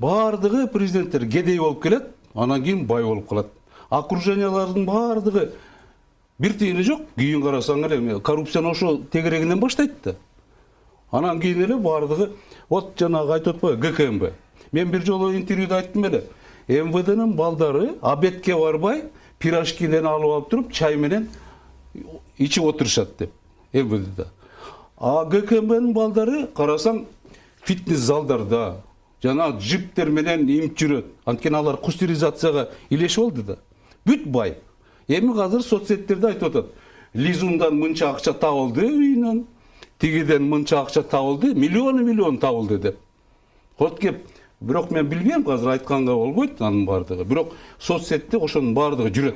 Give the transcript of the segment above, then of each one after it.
бардығы президенттер кедей болып келет, анан кийин бай болып калат. Окружениялардын бардығы бир тиыны жок, кийин карасаң эле коррупцияны ошо тегерегинен баштайт да. Анан кийин эле бардығы, вот жанагы айтып атпайбы, ГКМБ. Мен бир жолу интервьюда айттым эле. МВДнын балдары обедке барбай, пирожкиден алып туруп, чай менен ичип отурушат деп. МВДда. А ГКМБнын балдары карасаң фитнес залдарда, жана джиптер менен имип жүрөт. Анткени алар кустуризацияга илешип болду да. Бүт бай. Эми азыр соцсеттерде айтып атат. Лизундан мынча акча табылды үйүнөн, тигиден мынча акча табылды, миллион табылды деп. Вот кеп, бирок мен билбейм, азыр айтканга болбойт анын бардыгы. Бирок соцсетте ошонун бардыгы жүрөт.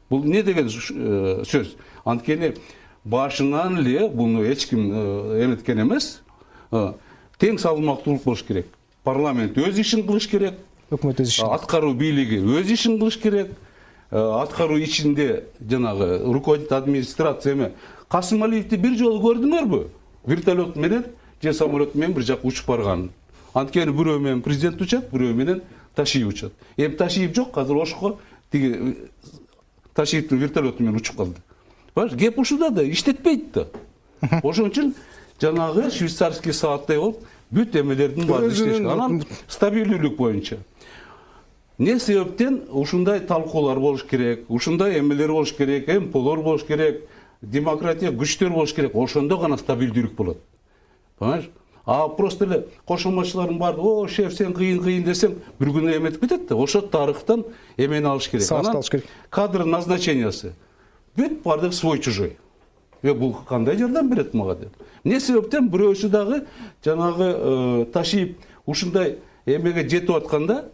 Бул не деген сөз? Анткени башынан эле буну эч ким эметкен эмес. Тең салмактуулук болуш керек. Парламент өз ишин кылыш керек. Өкмөт өз ишин. Аткаруу бийлиги өз ишин кылыш керек. Аткаруу ичинде жанагы руководитель администрация эме Касым Алиевди бир жолу көрдүңөрбү? Вертолет менен же самолет менен бир жак учуп барганын. Анткени бирөө менен президент учат, бирөө менен Ташиев учат. Эми Ташиев жок, азыр ошко тиги Ташиевдин вертолету менен учуп калды. Баш кеп ушуда да иштетпейт да. Ошон үчүн жанагы швейцарский сааттай болуп бүт эмелердин баары иштешкен. Анан стабилдүүлүк боюнча. Не себептен ушундай талкуулар болуш керек, ушундай эмелер болуш керек, МПлор болуш керек, демократия күчтөр болуш керек. Ошондо гана стабилдүүлүк болот. Понимаешь? А просто эле кошулмачылардын баары, "О, шеф, сен кыйын десең, бир күнү эметип кетет да. Ошо тарыхтан эмени алыш керек. Алыш керек. Кадр назначениясы. Бүт бардык свой-чужой. Бул кандай жардам берет мага деп. Не себептен бирөөсү дагы жанагы Ташиев ушундай эмеге жетип атканда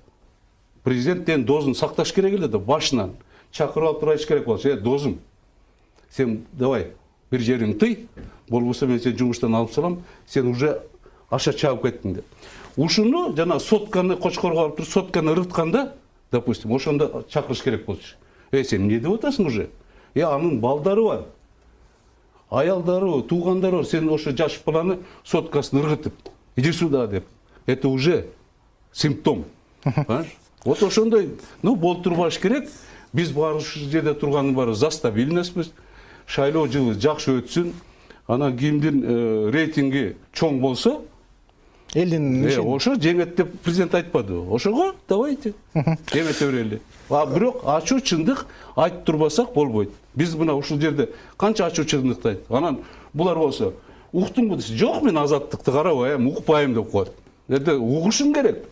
президенттен дозун сакташ керек эле да башынан чакырып алып турайыш керек болчу. Дозум, сен давай бир жериңди тый, болбосо мен сени жумуштан алып салам, сен уже аша чабып кеттиң деп. Ушуну жана сотканы кочкорго алып туруп, сотканы ырытканда, допустим, ошондо чакырыш керек болчу. Сен эмне деп атасың уже? Анын балдары бар. Аялдары, туугандары, сен ошо жаш баланы соткасын ыргытып, иди сюда деп. Это уже симптом. Вот ошондой, болуп турбаш керек. Биз баары ушул жерде турганын баары за стабильностьбиз. Шайлоо жылы жакшы өтсүн. Анан кимдин рейтинги чоң болсо, элдин ошо жеңет деп президент айтпады. Ошого давайте. Эмете берели. Бирок ачуу чындык айтып турбасак болбойт. Биз мына ушул жерде канча ачуу чындыкты айттык. Анан булар болсо, уктуңбу десе, жок мен азаттыкты карабайм, укпайм деп коет. Угушуң керек.